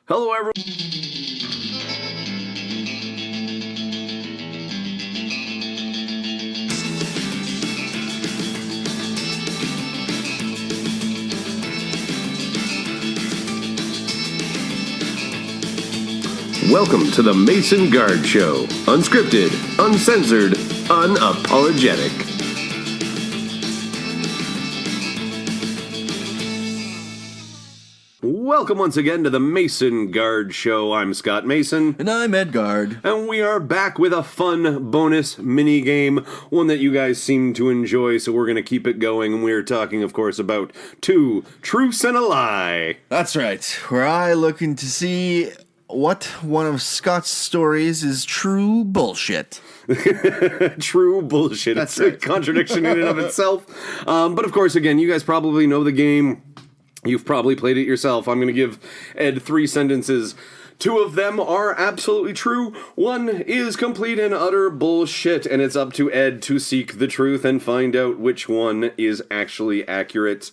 Hello, everyone. Welcome to the Mason Guard Show. Unscripted, uncensored, unapologetic. Welcome once again to the Mason Guard Show. I'm Scott Mason. And I'm Ed Guard. And we are back with a fun bonus mini game, one that you guys seem to enjoy, so we're going to keep it going. And we're talking, of course, about two truths and a lie. That's right. Where I looking to see what one of Scott's stories is true bullshit. True bullshit. That's It's right. a contradiction in and of itself. But of course, again, you guys probably know the game. You've probably played it yourself. I'm going to give Ed 3 sentences. 2 of them are absolutely true. 1 is complete and utter bullshit, and it's up to Ed to seek the truth and find out which one is actually accurate.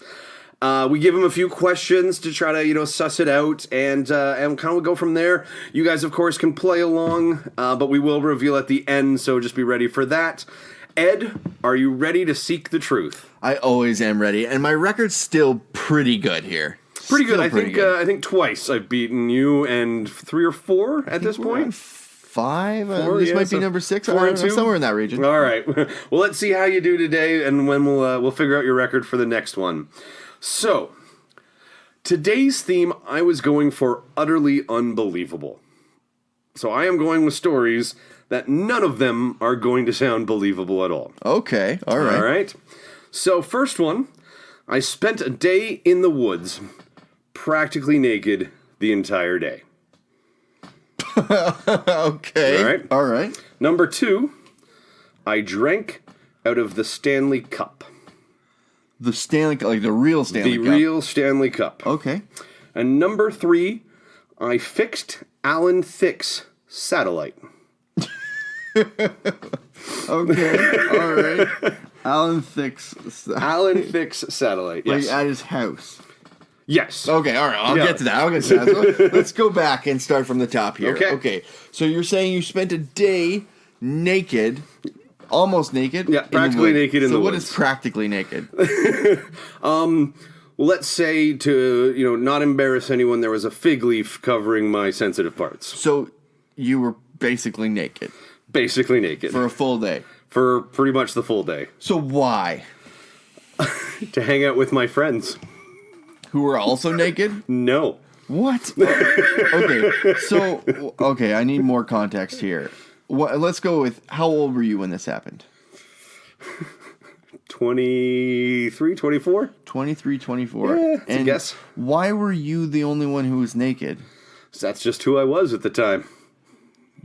We give him a few questions to try to, suss it out, and kind of go from there. You guys, of course, can play along, but we will reveal at the end, so just be ready for that. Ed, are you ready to seek the truth? I always am ready, and my record's still pretty good here. Pretty good. Still I pretty think good. I think twice I've beaten you, and 3 or 4 at this We're on point. 5? Four, This yeah, might so be number 6. 4 and 2, somewhere in that region. All right. Well, let's see how you do today, and when we'll figure out your record for the next one. So, today's theme, I was going for utterly unbelievable. So I am going with stories that none of them are going to sound believable at all. Okay, all right. All right. So, first one, I spent a day in the woods, practically naked the entire day. Okay. All right. All right. Number 2, I drank out of the Stanley Cup. The Stanley, like the real Stanley The Cup. real Stanley Cup. Okay. And number 3, I fixed Alan Thicke's satellite. Okay. All right. Alan Thicke's. Alan Thicke's satellite, yes. Like at his house. Yes. Okay, all right. I'll Yeah. get to that. So let's go back and start from the top here. Okay. So you're saying you spent a day naked, almost naked. Yeah, practically naked in the So what woods. is practically naked? Well, let's say to, not embarrass anyone, there was a fig leaf covering my sensitive parts. So you were basically naked Basically naked. for a full day. For pretty much the full day. So why? To hang out with my friends. Who were also naked? No. What? Okay, I need more context here. Let's go with how old were you when this happened? 23, 24? 23, 24. Yeah, that's a guess. Why were you the only one who was naked? So that's just who I was at the time.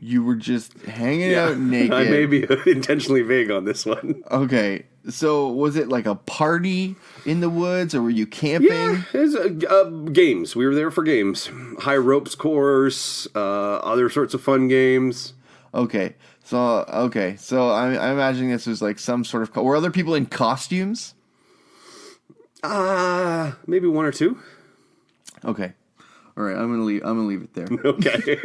You were just hanging out naked. I may be intentionally vague on this one. Okay, so was it like a party in the woods, or were you camping? Yeah, it's games. We were there for games. High ropes course, other sorts of fun games. Okay, so I'm imagining this was like some sort of. Were other people in costumes? Maybe 1 or 2. Okay, all right. I'm gonna leave it there. Okay.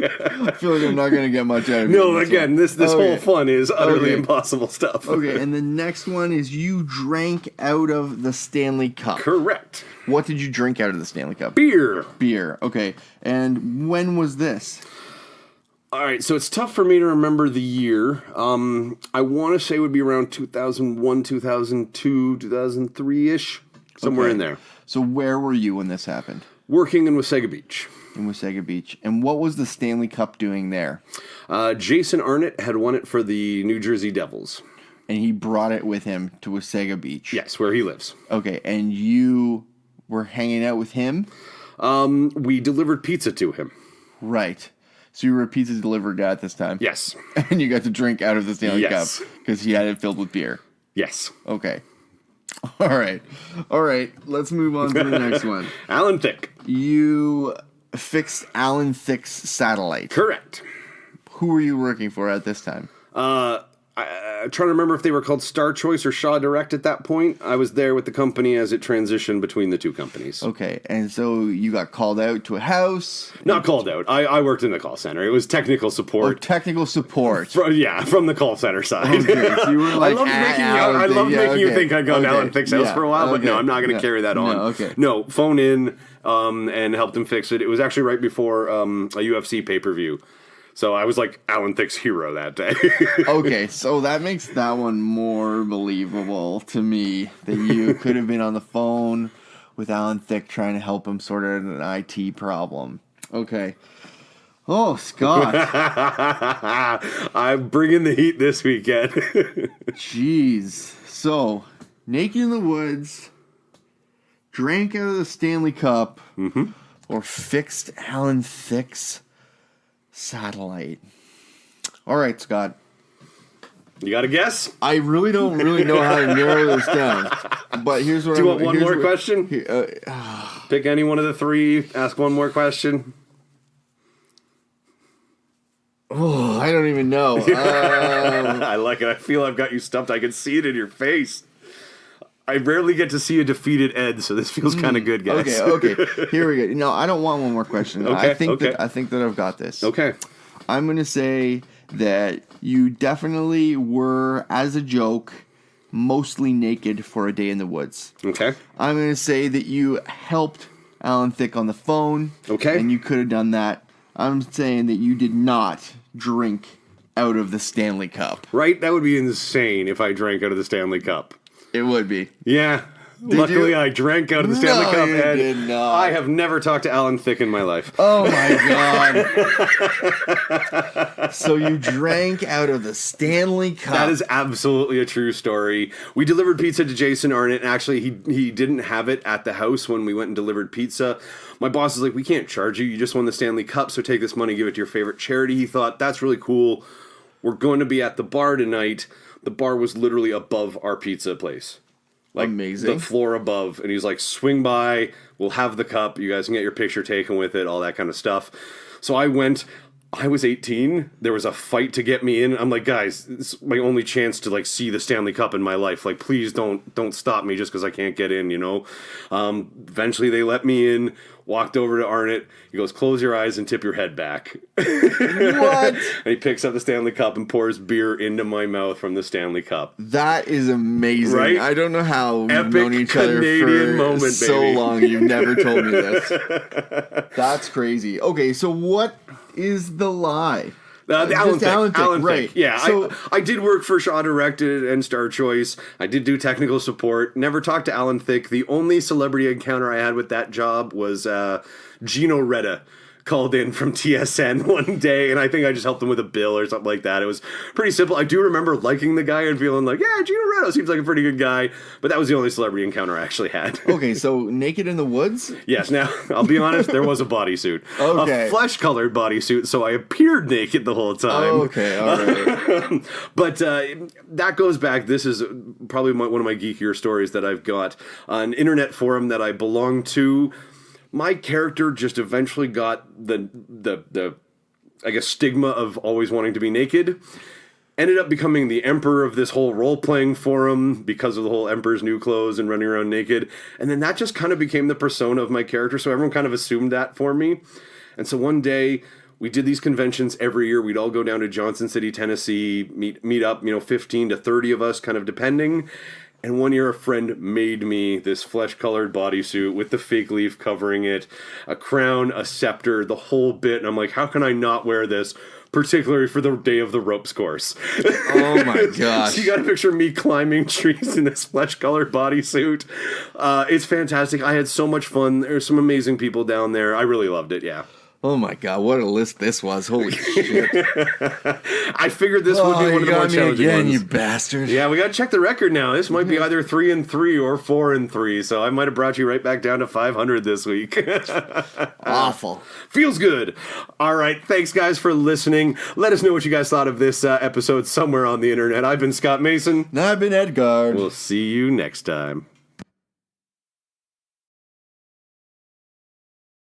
I feel like I'm not gonna get much out of it. No, again, this Okay. whole fun is utterly Okay. impossible stuff. Okay, and the next one is you drank out of the Stanley Cup. Correct. What did you drink out of the Stanley Cup? Beer. Beer. Okay, and when was this? All right, so it's tough for me to remember the year. I want to say it would be around 2001, 2002, 2003-ish, somewhere Okay. in there. So where were you when this happened? Working in Wasaga Beach. In Wasaga Beach. And what was the Stanley Cup doing there? Jason Arnott had won it for the New Jersey Devils. And he brought it with him to Wasaga Beach. Yes, where he lives. Okay, and you were hanging out with him? We delivered pizza to him. Right. So you were a pizza delivery guy at this time? Yes. And you got to drink out of the Stanley Yes. Cup because he had it filled with beer. Yes. Okay. All right. Let's move on to the next one. Alan Thicke. You fixed Alan Thicke's satellite. Correct. Who were you working for at this time? I'm trying to remember if they were called Star Choice or Shaw Direct at that point. I was there with the company as it transitioned between the two companies. Okay, and so you got called out to a house? Not called out. I worked in the call center. It was technical support. Or technical support. From the call center side. Okay, so you were like, I loved making you think I'd gone to Alan Thicke's house for a while, but no, I'm not going to carry that on. No, okay. No, phone in and helped him fix it. It was actually right before a UFC pay-per-view. So I was like Alan Thicke's hero that day. Okay, so that makes that one more believable to me, that you could have been on the phone with Alan Thicke trying to help him sort out an IT problem. Okay. Oh, Scott. I'm bringing the heat this weekend. Jeez. So, naked in the woods, drank out of the Stanley Cup, or fixed Alan Thicke's satellite. All right, Scott. You got a guess? I really don't know how to narrow this down. But here's what Do you want one more question? Pick any one of the three. Ask one more question. Oh, I don't even know. I like it. I feel I've got you stumped. I can see it in your face. I rarely get to see a defeated Ed, so this feels kind of good, guys. Okay. Here we go. No, I don't want one more question. Okay, I think that I've got this. Okay. I'm going to say that you definitely were, as a joke, mostly naked for a day in the woods. Okay. I'm going to say that you helped Alan Thicke on the phone. Okay. And you could have done that. I'm saying that you did not drink out of the Stanley Cup. Right? That would be insane if I drank out of the Stanley Cup. It would be. Yeah. Luckily, I drank out of the Stanley Cup, you Ed. did not. I have never talked to Alan Thicke in my life. Oh, my God. So you drank out of the Stanley Cup. That is absolutely a true story. We delivered pizza to Jason Arnott. Actually, he didn't have it at the house when we went and delivered pizza. My boss is like, we can't charge you. You just won the Stanley Cup, so take this money, give it to your favorite charity. He thought, that's really cool. We're going to be at the bar tonight. The bar was literally above our pizza place. Like, amazing. The floor above. And he's like, swing by. We'll have the cup. You guys can get your picture taken with it, all that kind of stuff. So I went. I was 18. There was a fight to get me in. I'm like, guys, it's my only chance to like see the Stanley Cup in my life. Like, please don't stop me just because I can't get in, you know? Eventually they let me in, walked over to Arnott. He goes, close your eyes and tip your head back. What? And he picks up the Stanley Cup and pours beer into my mouth from the Stanley Cup. That is amazing. Right? I don't know how we've Epic known each other Canadian for moment, so baby. long. You've never told me this. That's crazy. Okay, so what is the lie? Alan Thicke, right. Yeah, So, I did work for Shaw Directed and Star Choice. I did do technical support. Never talked to Alan Thicke. The only celebrity encounter I had with that job was Gino Reda called in from TSN one day, and I think I just helped him with a bill or something like that. It was pretty simple. I do remember liking the guy and feeling like, yeah, Gino Reda seems like a pretty good guy, but that was the only celebrity encounter I actually had. okay, so naked in the woods? Yes, now, I'll be honest, there was a bodysuit. Okay. A flesh-colored bodysuit, so I appeared naked the whole time. Okay, all right. But that goes back, this is probably one of my geekier stories that I've got. An internet forum that I belong to, my character just eventually got the I guess stigma of always wanting to be naked. Ended up becoming the emperor of this whole role-playing forum because of the whole Emperor's New Clothes and running around naked. And then that just kind of became the persona of my character, so everyone kind of assumed that for me. And so one day, we did these conventions every year. We'd all go down to Johnson City, Tennessee, meet up, 15 to 30 of us, kind of depending. And one year a friend made me this flesh-colored bodysuit with the fake leaf covering it, a crown, a scepter, the whole bit. And I'm like, how can I not wear this, particularly for the day of the ropes course? Oh my gosh. So you got to picture me climbing trees in this flesh-colored bodysuit. It's fantastic. I had so much fun. There's some amazing people down there. I really loved it, yeah. Oh my God, what a list this was. Holy shit. I figured this would be one of the more challenging ones. You bastard. Yeah, we got to check the record now. This might be either 3-3 or 4-3, so I might have brought you right back down to 500 this week. Awful. Feels good. All right, thanks guys for listening. Let us know what you guys thought of this episode somewhere on the internet. I've been Scott Mason. And I've been Edgard. We'll see you next time.